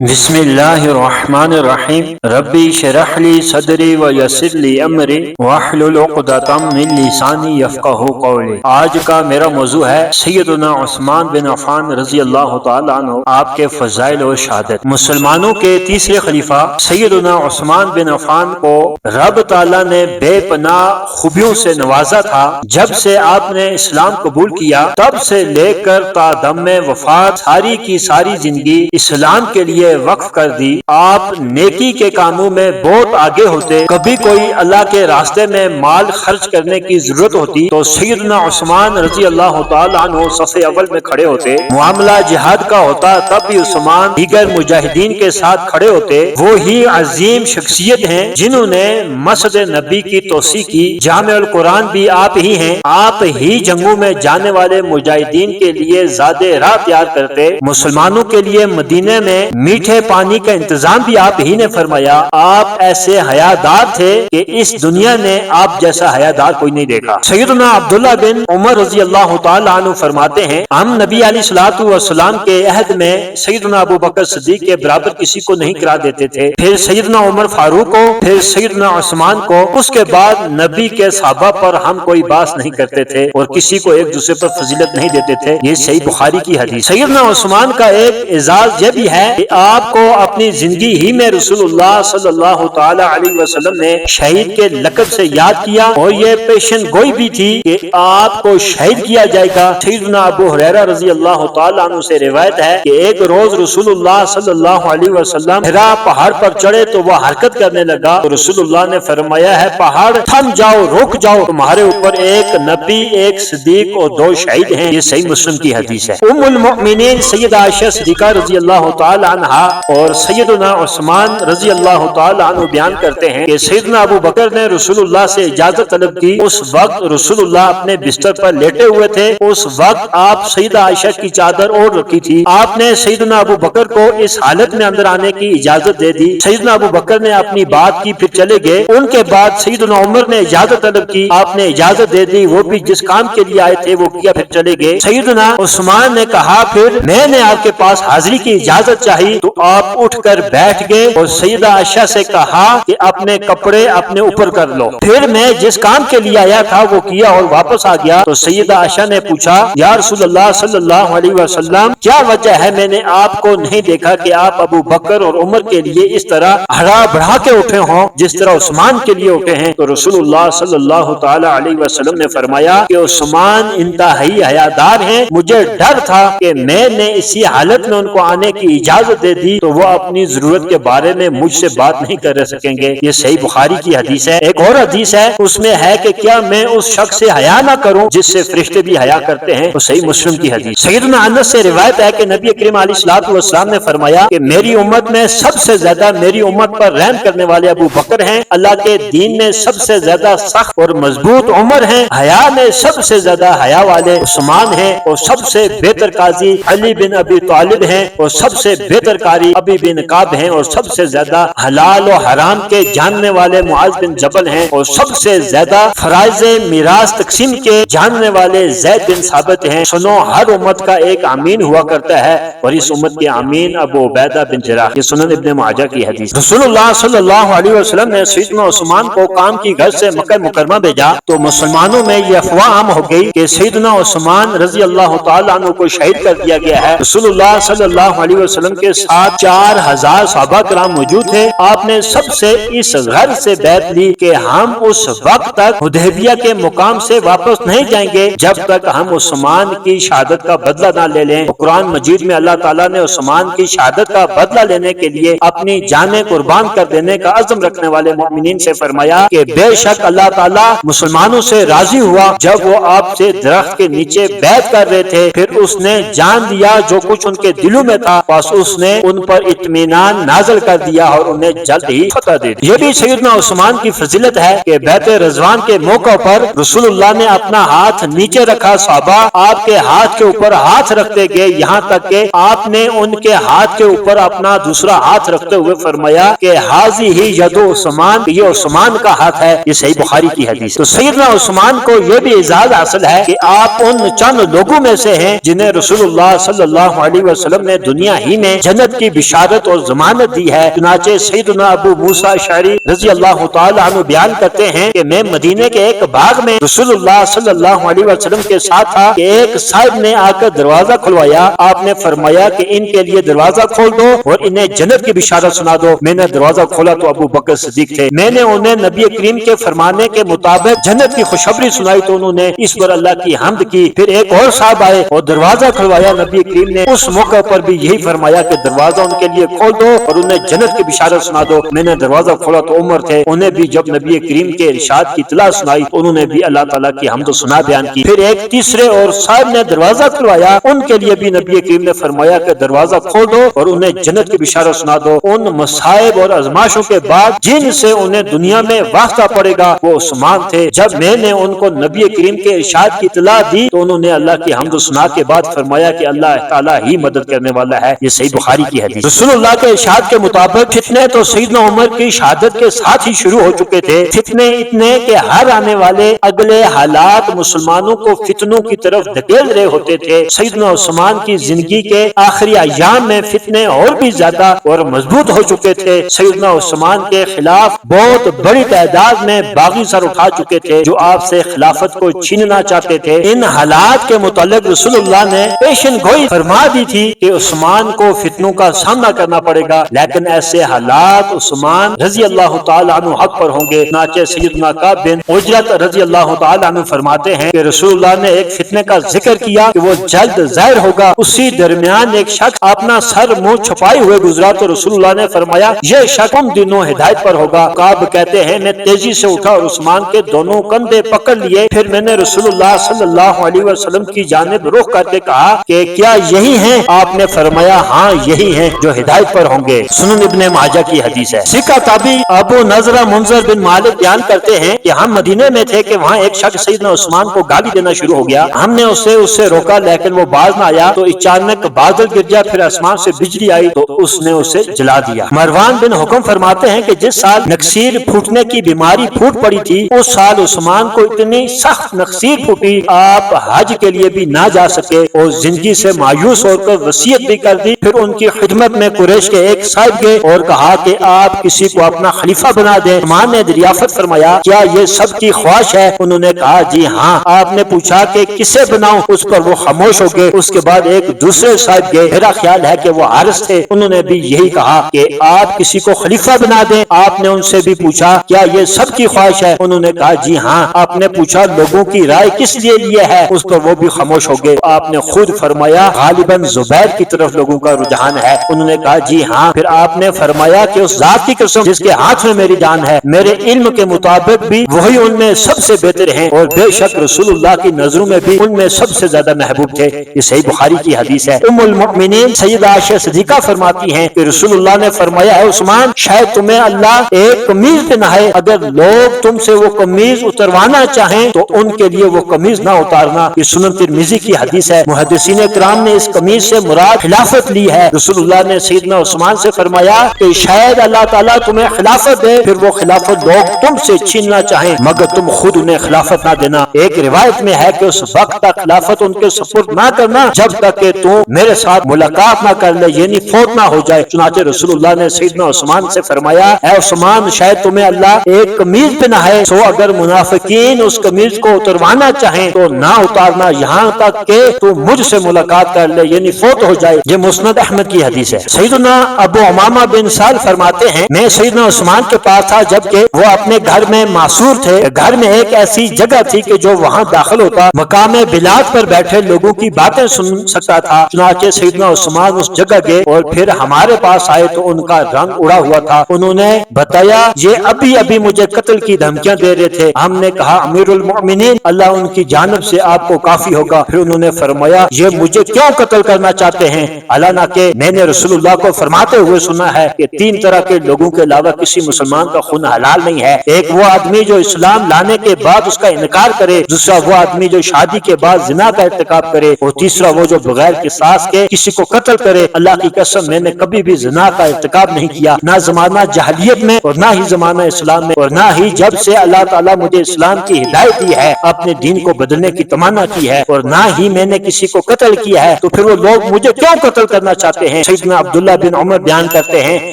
بسم اللہ الرحمن الرحیم ربی اشرح لی صدری ویسر لی امری واحلل عقدۃ من لسانی یفقہوا قولی۔ آج کا میرا موضوع ہے سیدنا عثمان بن عفان رضی اللہ تعالی عنہ، آپ کے فضائل و شہادت۔ مسلمانوں کے تیسرے خلیفہ سیدنا عثمان بن عفان کو رب تعالی نے بے پناہ خوبیوں سے نوازا تھا۔ جب سے آپ نے اسلام قبول کیا تب سے لے کر تا دم وفات ساری کی ساری زندگی اسلام کے لیے وقف کر دی۔ آپ نیکی کے کاموں میں بہت آگے ہوتے۔ کبھی کوئی اللہ کے راستے میں مال خرچ کرنے کی ضرورت ہوتی تو سیدنا عثمان رضی اللہ تعالی عنہ صف اول میں کھڑے ہوتے۔ معاملہ جہاد کا ہوتا تب بھی عثمان دیگر مجاہدین کے ساتھ کھڑے ہوتے۔ وہی عظیم شخصیت ہیں جنہوں نے مسجد نبی کی توسیع کی۔ جامع القرآن بھی آپ ہی ہیں۔ آپ ہی جنگوں میں جانے والے مجاہدین کے لیے زادے راہ تیار کرتے۔ مسلمانوں کے لیے مدینے میں میٹھے پانی کا انتظام بھی آپ ہی نے فرمایا۔ آپ ایسے حیادار تھے کہ اس دنیا نے آپ جیسا حیادار کوئی نہیں دیکھا۔ سیدنا عبداللہ بن عمر رضی اللہ تعالی عنہ فرماتے ہیں، ہم نبی علیہ الصلوۃ والسلام کے عہد میں سیدنا ابو بکر صدیق کے برابر کسی کو نہیں کرا دیتے تھے، پھر سیدنا عمر فاروق کو، پھر سیدنا عثمان کو، اس کے بعد نبی کے صحابہ پر ہم کوئی باس نہیں کرتے تھے اور کسی کو ایک دوسرے پر فضیلت نہیں دیتے تھے۔ یہ صحیح بخاری کی حدیث۔ سیدنا عثمان کا ایک اعزاز یہ بھی ہے کہ آپ کو اپنی زندگی ہی میں رسول اللہ صلی اللہ تعالی علیہ وسلم نے شہید کے لقب سے یاد کیا اور یہ پیشن گوئی بھی تھی کہ آپ کو شہید کیا جائے گا۔ سیدنا ابو ہریرہ رضی اللہ تعالی عنہ سے روایت ہے کہ ایک روز رسول اللہ صلی اللہ علیہ وسلم ہرا پہاڑ پر چڑھے تو وہ حرکت کرنے لگا تو رسول اللہ نے فرمایا ہے پہاڑ تھم جاؤ، رک جاؤ، تمہارے اوپر ایک نبی، ایک صدیق اور دو شہید ہیں۔ یہ صحیح مسلم کی حدیث ہے۔ ام المؤمنین سیدہ عائشہ صدیقہ رضی اللہ تعالی عنہا اور سیدنا عثمان رضی اللہ تعالی عنہ بیان کرتے ہیں کہ سیدنا ابو بکر نے رسول اللہ سے اجازت طلب کی۔ اس وقت رسول اللہ اپنے بستر پر لیٹے ہوئے تھے۔ اس وقت آپ سیدہ عائشہ کی چادر اوڑھ رکھی تھی۔ آپ نے سیدنا ابو بکر کو اس حالت میں اندر آنے کی اجازت دے دی۔ سیدنا ابو بکر نے اپنی بات کی، پھر چلے گئے۔ ان کے بعد سیدنا عمر نے اجازت طلب کی، آپ نے اجازت دے دی، وہ بھی جس کام کے لیے آئے تھے وہ کیا، پھر چلے گئے۔ سیدنا عثمان نے کہا پھر میں نے آپ کے پاس حاضری کی اجازت چاہی تو آپ اٹھ کر بیٹھ گئے اور سیدہ عائشہ سے کہا کہ اپنے کپڑے اپنے اوپر کر لو۔ پھر میں جس کام کے لیے آیا تھا وہ کیا اور واپس آ گیا تو سیدہ عائشہ نے پوچھا یا رسول اللہ صلی اللہ علیہ وسلم کیا وجہ ہے میں نے آپ کو نہیں دیکھا کہ آپ ابو بکر اور عمر کے لیے اس طرح ہڑا بڑھا کے اٹھے ہوں جس طرح عثمان کے لیے اٹھے ہیں؟ تو رسول اللہ صلی اللہ تعالی علیہ وسلم نے فرمایا کہ عثمان انتہائی حیادار ہیں، مجھے ڈر تھا کہ میں نے اسی حالت میں ان کو آنے کی اجازت دے دی تو وہ اپنی ضرورت کے بارے میں مجھ سے بات نہیں کر سکیں گے۔ یہ صحیح بخاری کی حدیث ہے۔ ایک اور حدیث ہے اس میں ہے کہ کیا میں اس شخص سے حیا نہ کروں جس سے فرشتے بھی حیا کرتے ہیں؟ وہ صحیح مسلم کی حدیث۔ سیدنا انس سے روایت ہے کہ نبی کریم علیہ الصلوۃ والسلام نے فرمایا کہ میری امت میں سب سے زیادہ میری امت پر رحم کرنے والے ابو بکر ہیں، اللہ کے دین میں سب سے زیادہ سخت اور مضبوط عمر ہیں، حیا میں سب سے زیادہ حیا والے عثمان ہیں اور سب سے بہتر قاضی علی بن ابی طالب ہیں اور سب سے بہتر قاری ابی بن کعب ہیں اور سب سے زیادہ حلال و حرام کے جاننے والے معاذ بن جبل ہیں اور سب سے زیادہ فرائض میراث تقسیم کے جاننے والے زید بن ثابت ہیں۔ سنو ہر امت کا ایک امین ہوا کرتا ہے اور اس امت کے امین ابو عبیدہ بن جراح۔ یہ سنن ابن ماجہ کی حدیث۔ رسول اللہ صلی اللہ علیہ وسلم نے سیدنا عثمان کو کام کی گھر سے مکہ مکرمہ بھیجا تو مسلمانوں میں یہ افواہ عام ہو گئی کہ سیدنا عثمان رضی اللہ تعالی عنہ کو شہید کر دیا گیا ہے۔ رسول اللہ صلی اللہ علیہ وسلم کے ساتھ 4000 صحابہ کرام موجود تھے۔ آپ نے سب سے اس غرض سے بیعت لی کہ ہم اس وقت تک حدیبیہ کے مقام سے واپس نہیں جائیں گے جب تک ہم عثمان کی شہادت کا بدلہ نہ لے لیں۔ قرآن مجید میں اللہ تعالیٰ نے عثمان کی شہادت کا بدلہ لینے کے لیے اپنی جانیں قربان کر دینے کا عزم رکھنے والے مومنین سے فرمایا کہ بے شک اللہ تعالیٰ مسلمانوں سے راضی ہوا جب وہ آپ سے درخت کے نیچے بیعت کر رہے تھے، پھر اس نے جان دیا جو کچھ ان کے دلوں میں تھا، بس اس نے ان پر اطمینان نازل کر دیا اور انہیں جلد ہی فتح دے دی۔ یہ بھی سیدنا عثمان کی فضیلت ہے کہ بیعت رضوان کے موقع پر رسول اللہ نے اپنا ہاتھ نیچے رکھا، صحابہ آپ کے ہاتھ کے اوپر ہاتھ رکھتے گئے یہاں تک کہ آپ نے ان کے ہاتھ کے اوپر اپنا دوسرا ہاتھ رکھتے ہوئے فرمایا کہ حاضی ہی ید عثمان، یہ عثمان کا ہاتھ ہے۔ یہ صحیح بخاری کی حدیث۔ تو سیدنا عثمان کو یہ بھی اعزاز حاصل ہے کہ آپ ان چند لوگوں میں سے ہیں جنہیں رسول اللہ صلی اللہ علیہ وسلم نے دنیا ہی میں جنت جنت کی بشارت اور ضمانت دی ہے۔ چنانچہ سیدنا ابو موسیٰ اشعری رضی اللہ تعالی عنہ بیان کرتے ہیں کہ میں مدینے کے ایک باغ میں رسول اللہ صلی اللہ علیہ وسلم کے ساتھ تھا کہ ایک صاحب نے آ کر دروازہ کھلوایا۔ آپ نے فرمایا کہ ان کے لیے دروازہ کھول دو اور انہیں جنت کی بشارت سنا دو۔ میں نے دروازہ کھولا تو ابو بکر صدیق تھے۔ میں نے انہیں نبی کریم کے فرمانے کے مطابق جنت کی خوشخبری سنائی تو انہوں نے اس پر اللہ کی حمد کی۔ پھر ایک اور صاحب آئے اور دروازہ کھلوایا۔ نبی کریم نے اس موقع پر بھی یہی فرمایا کہ دروازہ ان کے لیے کھول دو اور انہیں جنت کی بشارت سنا دو۔ میں نے دروازہ کھولا تو عمر تھے، انہیں بھی جب نبی کریم کے ارشاد کی اطلاع سنائی تو انہوں نے بھی اللہ تعالیٰ کی حمد و ثنا بیان کی۔ پھر ایک تیسرے اور صاحب نے دروازہ کھلوایا، ان کے لیے بھی نبی کریم نے فرمایا کہ دروازہ کھول دو اور انہیں جنت کی بشارت سنا دو۔ ان مصائب اور آزمائشوں کے بعد جن سے انہیں دنیا میں واسطہ پڑے گا وہ عثمان تھے۔ جب میں نے ان کو نبی کریم کے ارشاد کی اطلاع دی تو انہوں نے اللہ کی حمد و ثنا کے بعد فرمایا کہ اللہ تعالیٰ ہی مدد کرنے والا ہے۔ یہ صحیح بخاری کی حدیث۔ رسول اللہ کے ارشاد کے مطابق فتنے تو سیدنا عمر کی شہادت کے ساتھ ہی شروع ہو چکے تھے۔ فتنے اتنے کہ ہر آنے والے اگلے حالات مسلمانوں کو فتنوں کی طرف دھکیل رہے ہوتے تھے۔ سیدنا عثمان کی زندگی کے آخری ایام میں فتنے اور بھی زیادہ اور مضبوط ہو چکے تھے۔ سیدنا عثمان کے خلاف بہت بڑی تعداد میں باغی سر اٹھا چکے تھے جو آپ سے خلافت کو چھیننا چاہتے تھے۔ ان حالات کے متعلق رسول اللہ نے پیشن گوئی فرما دی تھی کہ عثمان کو فتنوں کا سامنا کرنا پڑے گا، لیکن ایسے حالات عثمان رضی اللہ تعالی عنہ حق پر ہوں گے۔ چنانچہ سیدنا کعب بن عجرت رضی اللہ تعالی عنہ فرماتے ہیں کہ رسول اللہ نے ایک فتنے کا ذکر کیا کہ وہ جلد ظاہر ہوگا۔ اسی درمیان ایک شخص اپنا سر منہ چھپائے ہوئے گزرا تو رسول اللہ نے فرمایا یہ شخص ان دنوں ہدایت پر ہوگا۔ کعب کہتے ہیں میں تیزی سے اٹھا اور عثمان کے دونوں کندھے پکڑ لیے، پھر میں نے رسول اللہ صلی اللہ علیہ وسلم کی جانب رخ کر کے کہا کہ کیا یہی ہیں؟ آپ نے فرمایا ہاں یہی ہیں جو ہدایت پر ہوں گے۔ سنن ابن ماجہ کی حدیث ہے۔ سکہ تابعی ابو نضرہ منذر بن مالک بیان کرتے ہیں کہ ہم مدینے میں تھے کہ وہاں ایک شخص سیدنا عثمان کو گالی دینا شروع ہو گیا۔ ہم نے اسے روکا لیکن وہ باز نہ آیا تو اچانک بادل گر گیا، پھر آسمان سے بجلی آئی تو اس نے اسے جلا دیا۔ مروان بن حکم فرماتے ہیں کہ جس سال نکسیر پھوٹنے کی بیماری پھوٹ پڑی تھی اس سال عثمان کو اتنی سخت نکسیر پھوٹی آپ حج کے لیے بھی نہ جا سکے اور زندگی سے مایوس ہو کر وصیت بھی کر دی۔ پھر ان کی خدمت میں قریش کے ایک صاحب گئے اور کہا کہ آپ کسی کو اپنا خلیفہ بنا دیں۔ عثمان نے دریافت فرمایا کیا یہ سب کی خواہش ہے؟ انہوں نے کہا جی ہاں۔ آپ نے پوچھا کہ کسے بناؤں؟ اس پر وہ خاموش ہو گئے۔ اس کے بعد ایک دوسرے صاحب گئے، میرا خیال ہے کہ وہ حارث تھے، انہوں نے بھی یہی کہا کہ آپ کسی کو خلیفہ بنا دیں۔ آپ نے ان سے بھی پوچھا کیا یہ سب کی خواہش ہے؟ انہوں نے کہا جی ہاں۔ آپ نے پوچھا لوگوں کی رائے کس لیے لیے ہے؟ اس پر وہ بھی خاموش ہو گئے۔ آپ نے خود فرمایا غالباً زبیر کی طرف لوگوں کا رجحان ہے، انہوں نے کہا جی ہاں۔ پھر آپ نے فرمایا کہ اس ذات کی قسم جس کے ہاتھ میں میری جان ہے، میرے علم کے مطابق بھی وہی ان میں سب سے بہتر ہیں اور بے شک رسول اللہ کی نظروں میں بھی ان میں سب سے زیادہ محبوب تھے۔ یہ صحیح بخاری کی حدیث ہے۔ ام المؤمنین سیدہ عائشہ صدیقہ فرماتی ہیں کہ رسول اللہ نے فرمایا ہے عثمان شاید تمہیں اللہ ایک قمیض پہنائے، اگر لوگ تم سے وہ قمیض اتروانا چاہیں تو ان کے لیے وہ قمیض نہ اتارنا۔ یہ سنن ترمذی کی حدیث ہے۔ محدثین کرام نے اس قمیض سے مراد خلافت لی ہے۔ رسول اللہ نے سیدنا عثمان سے فرمایا کہ شاید اللہ تعالیٰ تمہیں خلافت دے، پھر وہ خلافت لوگ تم سے چھیننا چاہیں مگر تم خود انہیں خلافت نہ دینا۔ ایک روایت میں ہے کہ اس وقت تک خلافت ان کے سپرد نہ کرنا جب تک کہ تم میرے ساتھ ملاقات نہ کر لے، یعنی فوت نہ ہو جائے۔ چنانچہ رسول اللہ نے سیدنا عثمان سے فرمایا اے عثمان شاید تمہیں اللہ ایک قمیض پہنائے، سو اگر منافقین اس قمیض کو اتروانا چاہیں تو نہ اتارنا یہاں تک کہ تم مجھ سے ملاقات کر لے، یعنی فوت ہو جائے۔ یہ مسند احمد کی حدیث ہے۔ سیدنا ابو امامہ بن سال فرماتے ہیں میں سیدنا عثمان کے پاس تھا جبکہ وہ اپنے گھر میں معصور تھے۔ گھر میں ایک ایسی جگہ تھی کہ جو وہاں داخل ہوتا مقام بلاد پر بیٹھے لوگوں کی باتیں سن سکتا تھا۔ چنانچہ سیدنا عثمان اس جگہ گئے اور پھر ہمارے پاس آئے تو ان کا رنگ اڑا ہوا تھا۔ انہوں نے بتایا یہ ابھی مجھے قتل کی دھمکیاں دے رہے تھے۔ ہم نے کہا امیر المؤمنین اللہ ان کی جانب سے آپ کو کافی ہوگا۔ پھر انہوں نے فرمایا یہ مجھے کیوں قتل کرنا چاہتے ہیں؟ حالانکہ کہ میں نے رسول اللہ کو فرماتے ہوئے سنا ہے کہ 3 طرح کے لوگوں کے علاوہ کسی مسلمان کا خون حلال نہیں ہے۔ ایک وہ آدمی جو اسلام لانے کے بعد اس کا انکار کرے، دوسرا وہ آدمی جو شادی کے بعد زنا کا ارتکاب کرے، اور تیسرا وہ جو بغیر قصاص کے کسی کو قتل کرے۔ اللہ کی قسم میں نے کبھی بھی زنا کا ارتکاب نہیں کیا، نہ زمانہ جاہلیت میں اور نہ ہی زمانہ اسلام میں، اور نہ ہی جب سے اللہ تعالیٰ مجھے اسلام کی ہدایت دی ہے اپنے دین کو بدلنے کی تمنا کی ہے، اور نہ ہی میں نے کسی کو قتل کیا ہے۔ تو پھر وہ لوگ مجھے کیوں قتل کرنا چاہتے ہیں؟ ہیں۔ سیدنا عبداللہ بن عمر بیان کرتے ہیں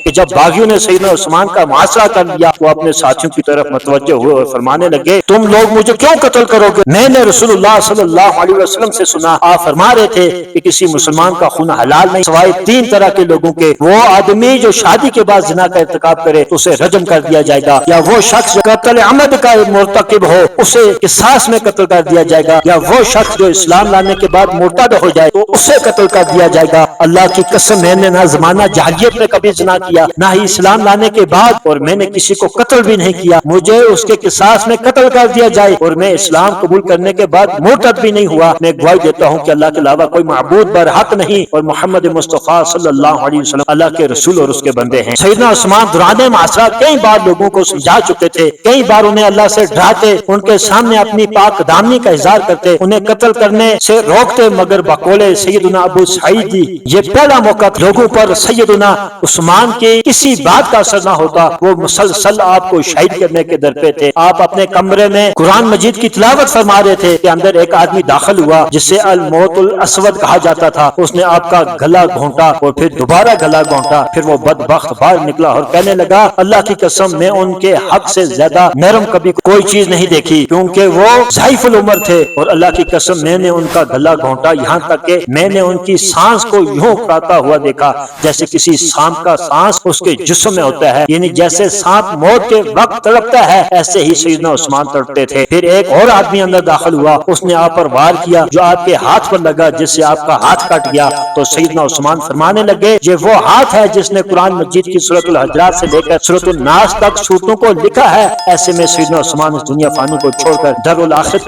کہ جب باغیوں نے سیدنا عثمان کا محاصرہ کر لیا، وہ اپنے ساتھیوں کی طرف متوجہ ہوئے اور فرمانے لگے تم لوگ مجھے کیوں قتل کرو گے؟ میں نے رسول اللہ صلی اللہ علیہ وسلم سے سنا، آپ فرما رہے تھے کہ کسی مسلمان کا خون حلال نہیں سوائے 3 طرح کے لوگوں کے، وہ آدمی جو شادی کے بعد زنا کا ارتکاب کرے تو اسے رجم کر دیا جائے گا، یا وہ شخص جو قتل عمد کا مرتکب ہو اسے قصاص میں قتل کر دیا جائے گا، یا وہ شخص جو اسلام لانے کے بعد مرتد ہو جائے تو اسے قتل کر دیا جائے گا۔ اللہ کی قسم میں نے نہ زمانہ جاہلیت میں کبھی زنا کیا، نہ ہی اسلام لانے کے بعد، اور میں نے کسی کو قتل بھی نہیں کیا، مجھے اس کے قصاص میں قتل کر دیا جائے، اور میں اسلام قبول کرنے کے بعد مرتد بھی نہیں ہوا۔ میں گواہی دیتا ہوں کہ اللہ کے علاوہ کوئی معبود برحق نہیں، اور محمد مصطفیٰ صلی اللہ علیہ وسلم اللہ کے رسول اور اس کے بندے ہیں۔ سیدنا عثمان دوران معاصرہ کئی بار لوگوں کو سمجھا چکے تھے، کئی بار انہیں اللہ سے ڈراتے، ان کے سامنے اپنی پاک دامنی کا اظہار کرتے، انہیں قتل کرنے سے روکتے، مگر بقول سیدنا ابو سعید یہ پہلا موقع لوگوں پر سیدنا عثمان کی کسی بات کا اثر نہ ہوتا، وہ مسلسل آپ کو شہید کرنے کے در پہ تھے۔ آپ اپنے کمرے میں قرآن مجید کی تلاوت فرما رہے تھے کہ اندر ایک آدمی داخل ہوا جسے الموت الاسود کہا جاتا تھا، اس نے آپ کا گلا گھونٹا اور پھر دوبارہ گلا گھونٹا، پھر وہ بدبخت باہر نکلا اور کہنے لگا اللہ کی قسم میں ان کے حق سے زیادہ نرم کبھی کوئی چیز نہیں دیکھی، کیونکہ وہ ضعیف العمر تھے، اور اللہ کی قسم میں نے ان کا گلا گھونٹا، یہاں تک کہ میں نے ان کی سانس کو یوں اکھڑاتا ہوا دیکھا جیسے کسی سانپ کا سانس اس کے جسم میں ہوتا ہے، یعنی جیسے سانپ موت کے وقت تڑپتا ہے ایسے ہی سیدنا عثمان تڑپتے تھے۔ پھر ایک اور آدمی اندر داخل ہوا، اس نے آپ پر وار کیا جو آپ کے ہاتھ پر لگا، جس سے آپ کا ہاتھ کٹ گیا، تو سیدنا عثمان فرمانے لگے یہ وہ ہاتھ ہے جس نے قرآن مجید کی سورۃ الحجرات سے لے کر سورۃ الناس تک سورتوں کو لکھا ہے۔ ایسے میں سیدنا عثمان اس دنیا فانی کو چھوڑ کر دارالآخرت